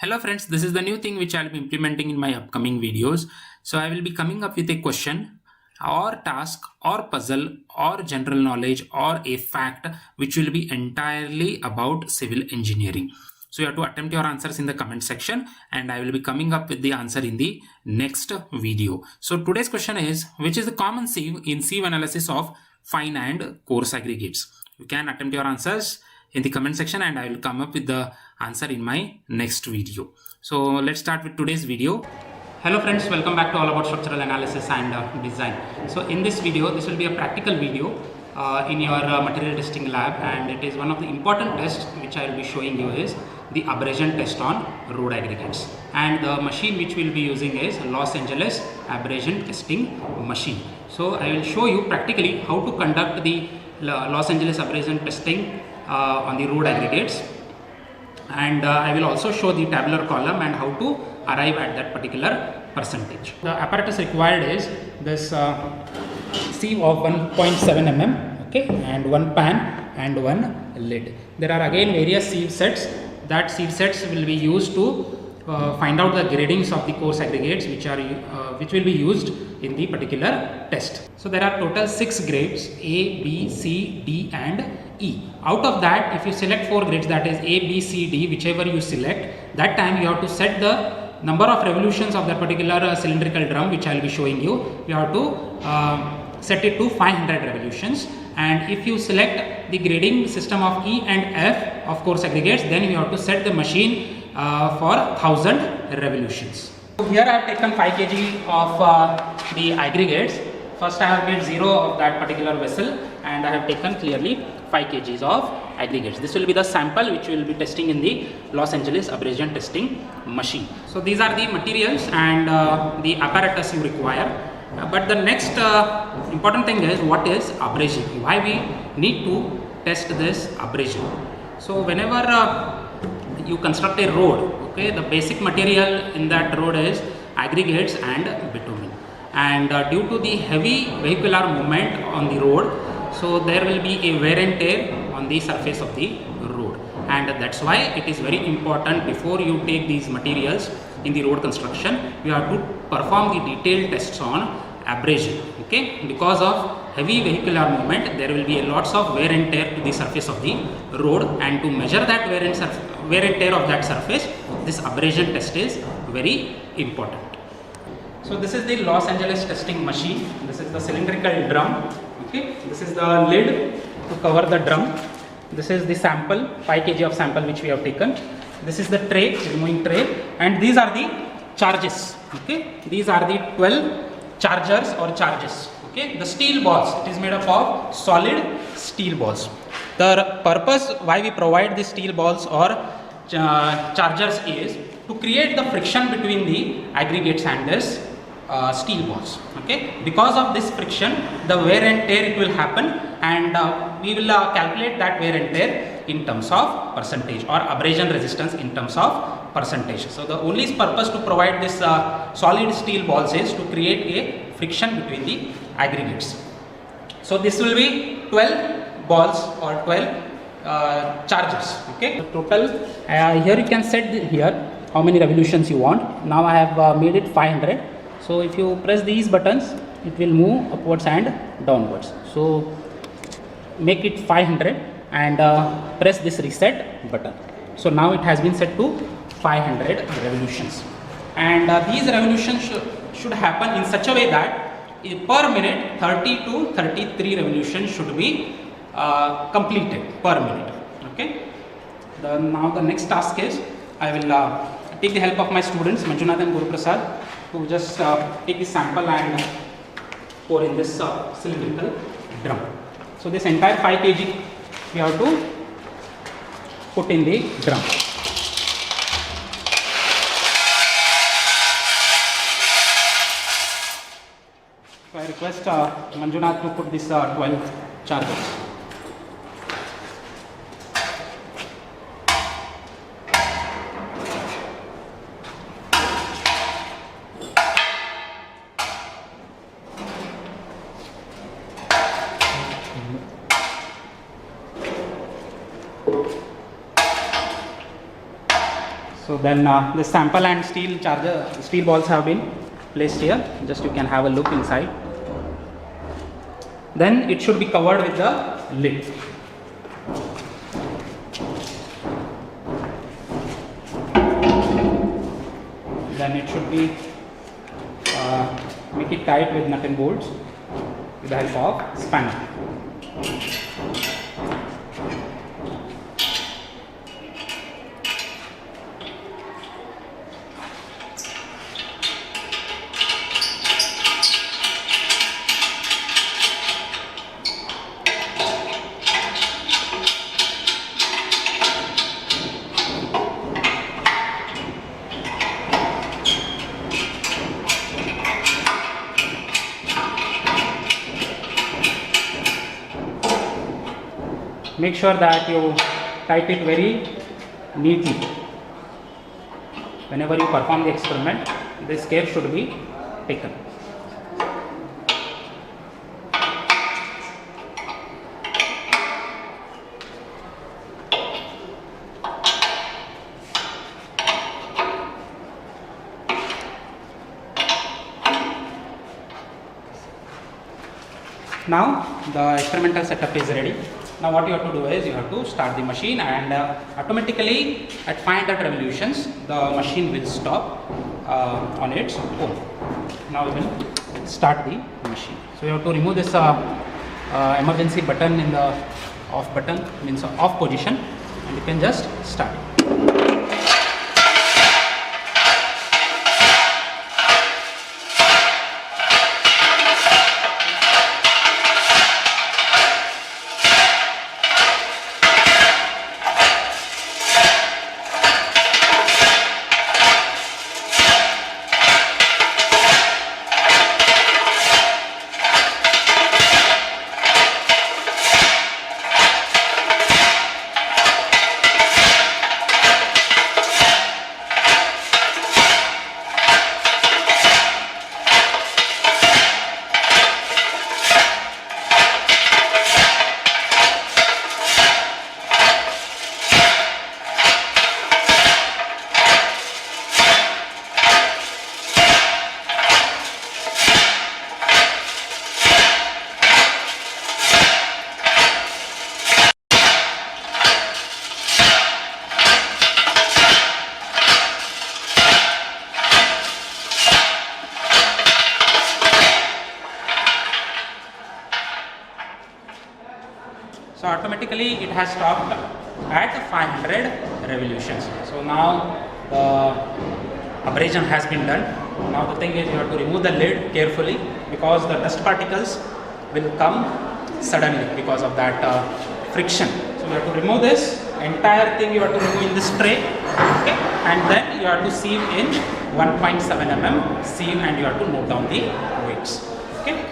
Hello friends, this is the new thing which I'll be implementing in my upcoming videos. So I will be coming up with a question or task or puzzle or general knowledge or a fact which will be entirely about civil engineering. So you have to attempt your answers in the comment section and I will be coming up with the answer in the next video. So today's question is, which is the common sieve in sieve analysis of fine and coarse aggregates? You can attempt your answers in the comment section and I will come up with the answer in my next video. So let's start with today's video. Hello friends, welcome back to All About Structural Analysis and Design. So in this video, this will be a practical video in your material testing lab, and it is one of the important tests which I will be showing you is the abrasion test on road aggregates, and the machine which we will be using is Los Angeles abrasion testing machine. So I will show you practically how to conduct the Los Angeles abrasion testing on the road aggregates, and I will also show the tabular column and how to arrive at that particular percentage. The apparatus required is this sieve of 1.7 mm, okay, and one pan and one lid. There are again various sieve sets. That sieve sets will be used to find out the gradings of the coarse aggregates which will be used in the particular test. So there are total 6 grades: A, B, C, D and E. Out of that, if you select 4 grades, that is A, B, C, D, whichever you select, that time you have to set the number of revolutions of that particular cylindrical drum which I will be showing you. You have to set it to 500 revolutions, and if you select the grading system of E and F of coarse aggregates, then you have to set the machine for 1000 revolutions. So here I have taken 5 kg of the aggregates. First I have made 0 of that particular vessel and I have taken clearly 5 kgs of aggregates. This will be the sample which we will be testing in the Los Angeles abrasion testing machine. So these are the materials and the apparatus you require. But the next important thing is, what is abrasion? Why we need to test this abrasion? So whenever you construct a road, okay, the basic material in that road is aggregates and bitumen, and due to the heavy vehicular movement on the road, so there will be a wear and tear on the surface of the road, and that's why it is very important before you take these materials in the road construction, you have to perform the detailed tests on abrasion, okay, because of heavy vehicular movement there will be a lots of wear and tear to the surface of the road, and to measure that wear and tear of that surface, this abrasion test is very important. So this is the Los Angeles testing machine. This is the cylindrical drum, okay, this is the lid to cover the drum, this is the sample, 5 kg of sample which we have taken, this is the tray, removing tray, and these are the charges, okay, these are the 12 chargers or charges, okay. The steel balls, it is made up of solid steel balls. The purpose why we provide the steel balls or chargers is to create the friction between the aggregates and this steel balls, okay. Because of this friction, the wear and tear it will happen, and we will calculate that wear and tear in terms of percentage, or abrasion resistance in terms of percentage. So the only purpose to provide this solid steel balls is to create a friction between the aggregates. So this will be 12 balls or 12 charges, okay. The total here you can set here how many revolutions you want. Now I have made it 500. So if you press these buttons, it will move upwards and downwards. So make it 500 and press this reset button. So now it has been set to 500 revolutions, and these revolutions should happen in such a way that per minute 30 to 33 revolutions should be completed per minute, okay. Now the next task is, I will take the help of my students Manjunath and Guru Prasad to just take the sample and pour in this cylindrical drum. So this entire 5 kg we have to put in the drum. So I request Manjunath to put this 12 chargers. So then the sample and steel balls have been placed here. Just you can have a look inside. Then it should be covered with the lid. Then it should be make it tight with nut and bolts with the help of spanner. Make sure that you tight it very neatly. Whenever you perform the experiment, this care should be taken. Now the experimental setup is ready. Now what you have to do is you have to start the machine, and automatically at 500 revolutions the machine will stop on its own. Now we will start the machine. So you have to remove this emergency button in the off button, means off position, and you can just start it. So automatically it has stopped at 500 revolutions. So now the abrasion has been done. Now the thing is, you have to remove the lid carefully, because the dust particles will come suddenly because of that friction. So you have to remove this entire thing, you have to remove in this tray, okay? And then you have to sieve in 1.7 mm sieve, and you have to note down the weights, okay?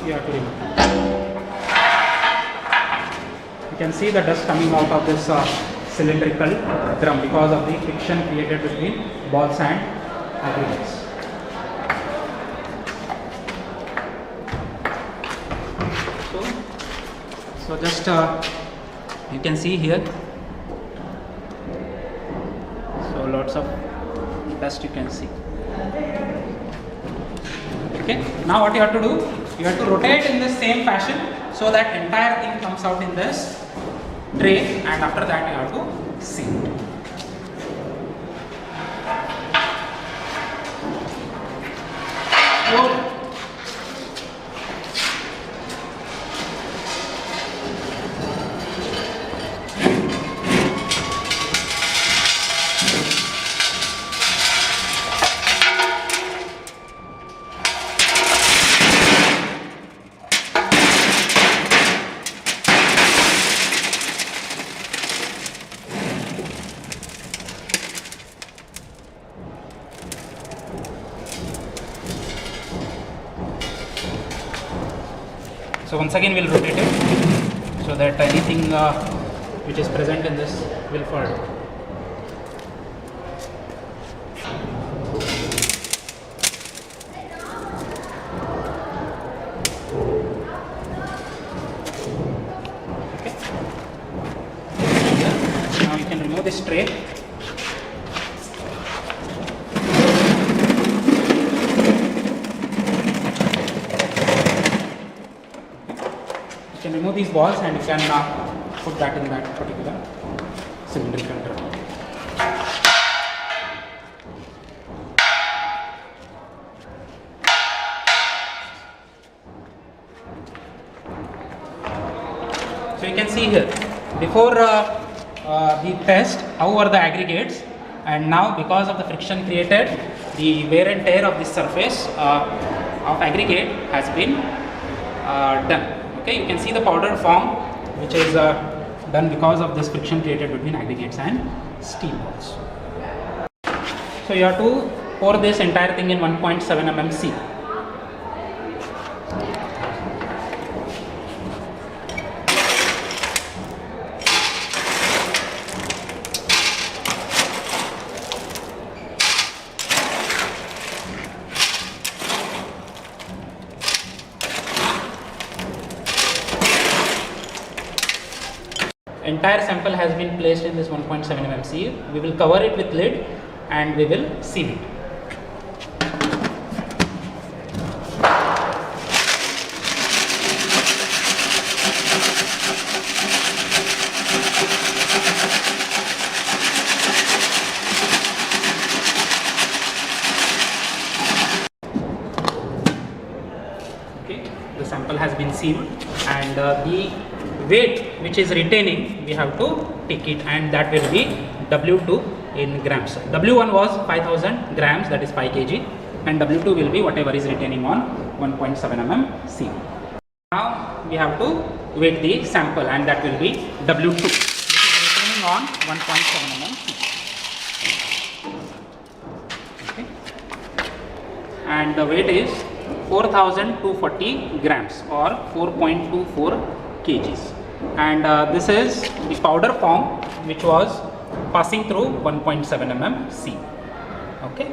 You have to remove. You can see the dust coming out of this cylindrical drum because of the friction created between balls and aggregates. So just you can see here, so lots of dust you can see. Okay, now what you have to do, you have to rotate in the same fashion so that entire thing comes out in this tray, and after that you have to seal it. once again we'll rotate it so that anything which is present in this will fall down. Okay. Now you can remove this tray. You can remove these balls and you can put that in that particular cylindrical drum. So you can see here, before the test, how were the aggregates, and now because of the friction created, the wear and tear of this surface of aggregate has been done. Okay, you can see the powder form which is done because of this friction created between aggregates and steel balls. So you have to pour this entire thing in 1.7 mm sieve. Entire sample has been placed in this 1.7 mm sieve. We will cover it with lid and we will sieve it. Okay, the sample has been sieved, and the weight which is retaining, we have to take it, and that will be W2 in grams. W1 was 5000 grams, that is 5 kg, and W2 will be whatever is retaining on 1.7 mm sieve. Now we have to weight the sample, and that will be W2, which is retaining on 1.7 mm sieve. Okay. And the weight is 4240 grams or 4.24 kgs. And this is the powder form which was passing through 1.7 mm sieve. Okay.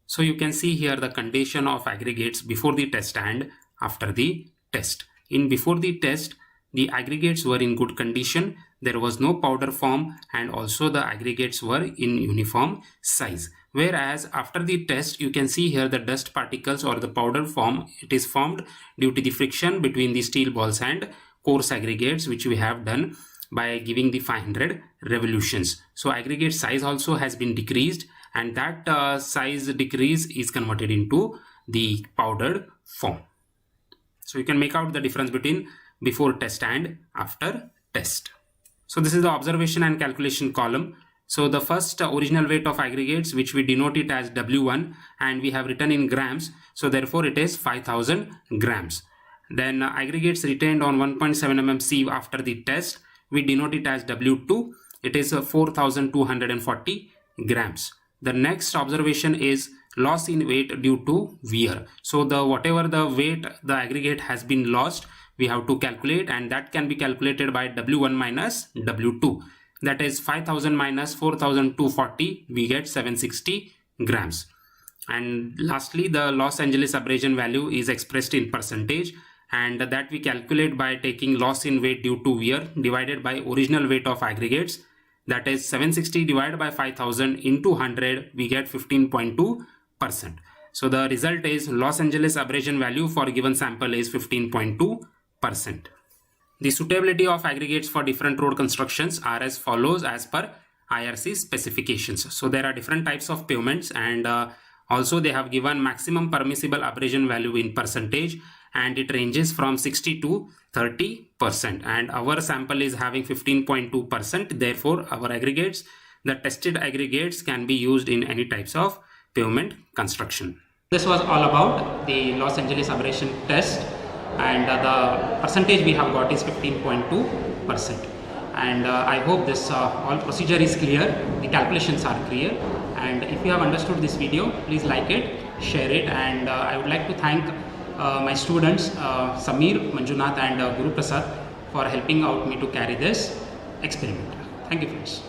So you can see here the condition of aggregates before the test and after the test. In before the test, the aggregates were in good condition. There was no powder form, and also the aggregates were in uniform size. Whereas after the test, you can see here the dust particles or the powder form, it is formed due to the friction between the steel balls and coarse aggregates, which we have done by giving the 500 revolutions. So aggregate size also has been decreased, and that size decrease is converted into the powdered form. So you can make out the difference between before test and after test. So this is the observation and calculation column. So the first original weight of aggregates, which we denote it as W1, and we have written in grams, so therefore it is 5000 grams. Then aggregates retained on 1.7 mm sieve after the test, we denote it as W2, it is 4240 grams. The next observation is loss in weight due to wear. So the whatever the weight the aggregate has been lost, we have to calculate, and that can be calculated by W1 minus W2. That is 5000 minus 4240, we get 760 grams. And lastly, the Los Angeles abrasion value is expressed in percentage, and that we calculate by taking loss in weight due to wear divided by original weight of aggregates. That is 760 divided by 5000 into 100, we get 15.2%. So the result is Los Angeles abrasion value for a given sample is 15.2%. The suitability of aggregates for different road constructions are as follows as per IRC specifications. So there are different types of pavements, and also they have given maximum permissible abrasion value in percentage, and it ranges from 60 to 30%, and our sample is having 15.2%. Therefore our aggregates, the tested aggregates, can be used in any types of pavement construction. This was all about the Los Angeles abrasion test, and the percentage we have got is 15.2%. And I hope this all procedure is clear, the calculations are clear, and if you have understood this video, please like it, share it, and I would like to thank my students Samir, Manjunath and Guru Prasad for helping out me to carry this experiment. Thank you friends.